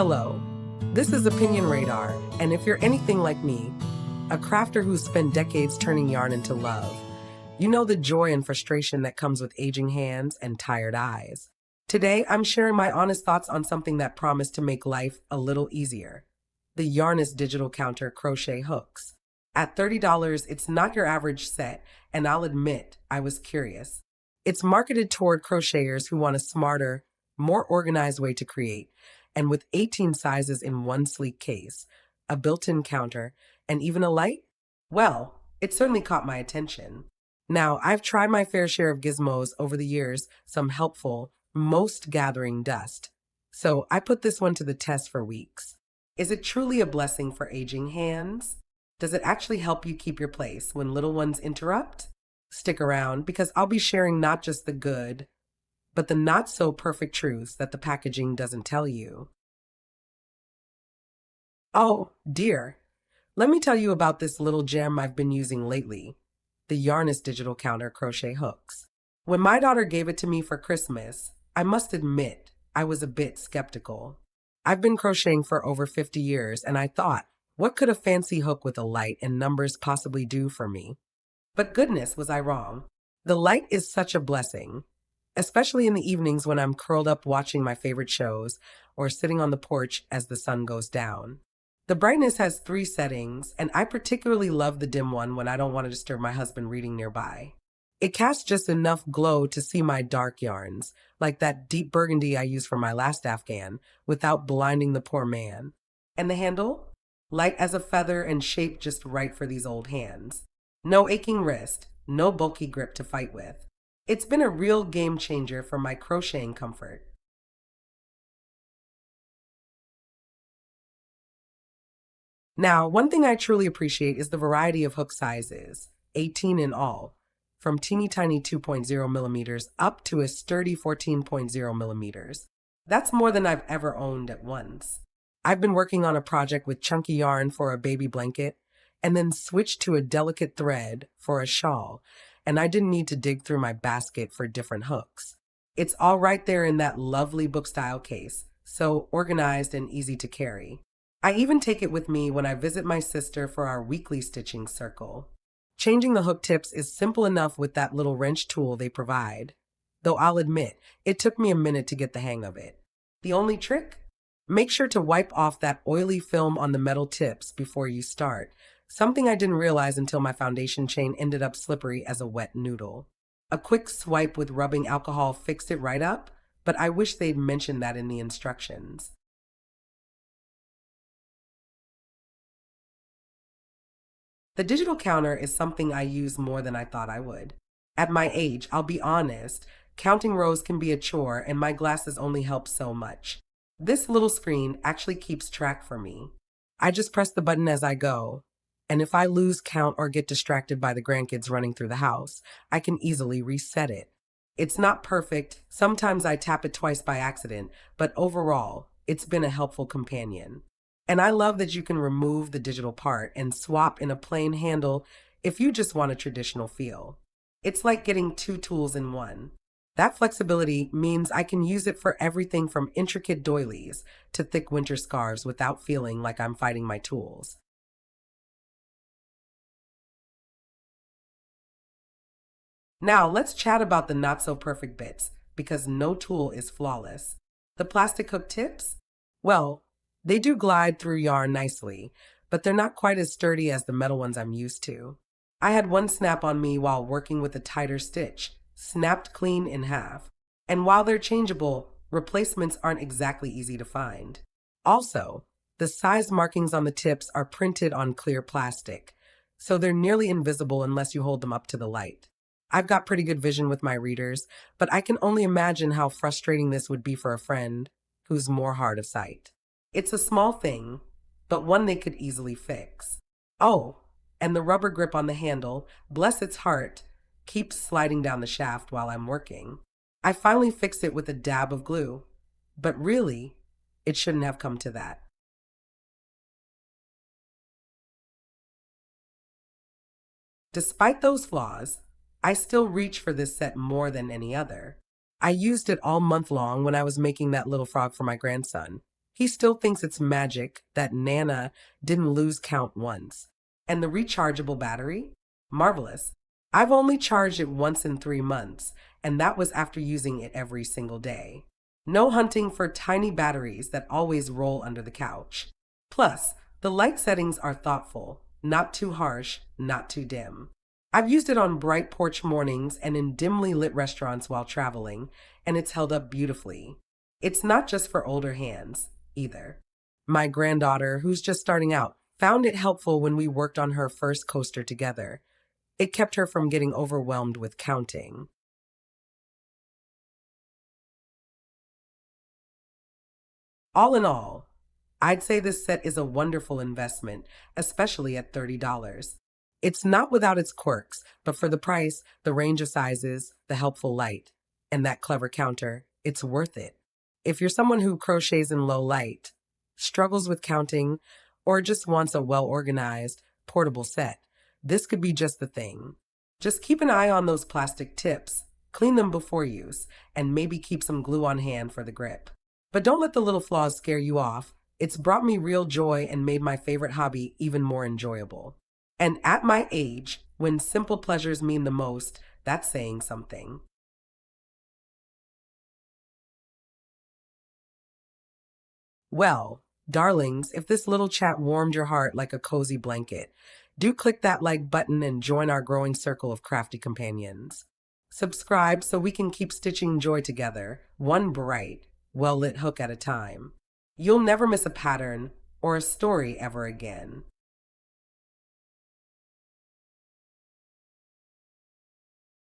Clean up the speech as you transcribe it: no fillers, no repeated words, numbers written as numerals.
Hello, this is Opinion Radar, and if you're anything like me, a crafter who's spent decades turning yarn into love, you know the joy and frustration that comes with aging hands and tired eyes. Today, I'm sharing my honest thoughts on something that promised to make life a little easier: the Yarniss digital counter crochet hooks. At $30, it's not your average set, and I'll admit, I was curious. It's marketed toward crocheters who want a smarter, more organized way to create, and with 18 sizes in one sleek case, a built-in counter, and even a light, well, it certainly caught my attention. Now, I've tried my fair share of gizmos over the years, some helpful, most gathering dust. So I put this one to the test for weeks. Is it truly a blessing for aging hands? Does it actually help you keep your place when little ones interrupt? Stick around because I'll be sharing not just the good, but the not so perfect truths that the packaging doesn't tell you. Oh, dear. Let me tell you about this little gem I've been using lately: the Yarniss digital counter crochet hooks. When my daughter gave it to me for Christmas, I must admit I was a bit skeptical. I've been crocheting for over 50 years, and I thought, what could a fancy hook with a light and numbers possibly do for me? But goodness, was I wrong. The light is such a blessing, especially in the evenings when I'm curled up watching my favorite shows or sitting on the porch as the sun goes down. The brightness has 3 settings, and I particularly love the dim one when I don't want to disturb my husband reading nearby. It casts just enough glow to see my dark yarns, like that deep burgundy I used for my last Afghan, without blinding the poor man. And the handle? Light as a feather and shaped just right for these old hands. No aching wrist, no bulky grip to fight with. It's been a real game changer for my crocheting comfort. Now, one thing I truly appreciate is the variety of hook sizes, 18 in all, from teeny tiny 2.0 millimeters up to a sturdy 14.0 millimeters. That's more than I've ever owned at once. I've been working on a project with chunky yarn for a baby blanket, and then switched to a delicate thread for a shawl, and I didn't need to dig through my basket for different hooks. It's all right there in that lovely book-style case, so organized and easy to carry. I even take it with me when I visit my sister for our weekly stitching circle. Changing the hook tips is simple enough with that little wrench tool they provide, though I'll admit, it took me a minute to get the hang of it. The only trick? Make sure to wipe off that oily film on the metal tips before you start, something I didn't realize until my foundation chain ended up slippery as a wet noodle. A quick swipe with rubbing alcohol fixed it right up, but I wish they'd mentioned that in the instructions. The digital counter is something I use more than I thought I would. At my age, I'll be honest, counting rows can be a chore and my glasses only help so much. This little screen actually keeps track for me. I just press the button as I go, and if I lose count or get distracted by the grandkids running through the house, I can easily reset it. It's not perfect, sometimes I tap it twice by accident, but overall, it's been a helpful companion. And I love that you can remove the digital part and swap in a plain handle if you just want a traditional feel. It's like getting 2 tools in one. That flexibility means I can use it for everything from intricate doilies to thick winter scarves without feeling like I'm fighting my tools. Now, let's chat about the not-so-perfect bits, because no tool is flawless. The plastic hook tips? Well, they do glide through yarn nicely, but they're not quite as sturdy as the metal ones I'm used to. I had one snap on me while working with a tighter stitch, snapped clean in half. And while they're changeable, replacements aren't exactly easy to find. Also, the size markings on the tips are printed on clear plastic, so they're nearly invisible unless you hold them up to the light. I've got pretty good vision with my readers, but I can only imagine how frustrating this would be for a friend who's more hard of sight. It's a small thing, but one they could easily fix. Oh, and the rubber grip on the handle, bless its heart, keeps sliding down the shaft while I'm working. I finally fixed it with a dab of glue, but really, it shouldn't have come to that. Despite those flaws, I still reach for this set more than any other. I used it all month long when I was making that little frog for my grandson. He still thinks it's magic that Nana didn't lose count once. And the rechargeable battery? Marvelous. I've only charged it once in 3 months, and that was after using it every single day. No hunting for tiny batteries that always roll under the couch. Plus, the light settings are thoughtful, not too harsh, not too dim. I've used it on bright porch mornings and in dimly lit restaurants while traveling, and it's held up beautifully. It's not just for older hands, either. My granddaughter, who's just starting out, found it helpful when we worked on her first coaster together. It kept her from getting overwhelmed with counting. All in all, I'd say this set is a wonderful investment, especially at $30. It's not without its quirks, but for the price, the range of sizes, the helpful light, and that clever counter, it's worth it. If you're someone who crochets in low light, struggles with counting, or just wants a well organized, portable set, this could be just the thing. Just keep an eye on those plastic tips, clean them before use, and maybe keep some glue on hand for the grip. But don't let the little flaws scare you off. It's brought me real joy and made my favorite hobby even more enjoyable. And at my age, when simple pleasures mean the most, that's saying something. Well, darlings, if this little chat warmed your heart like a cozy blanket, do click that like button and join our growing circle of crafty companions. Subscribe so we can keep stitching joy together, one bright, well lit hook at a time. You'll never miss a pattern or a story ever again.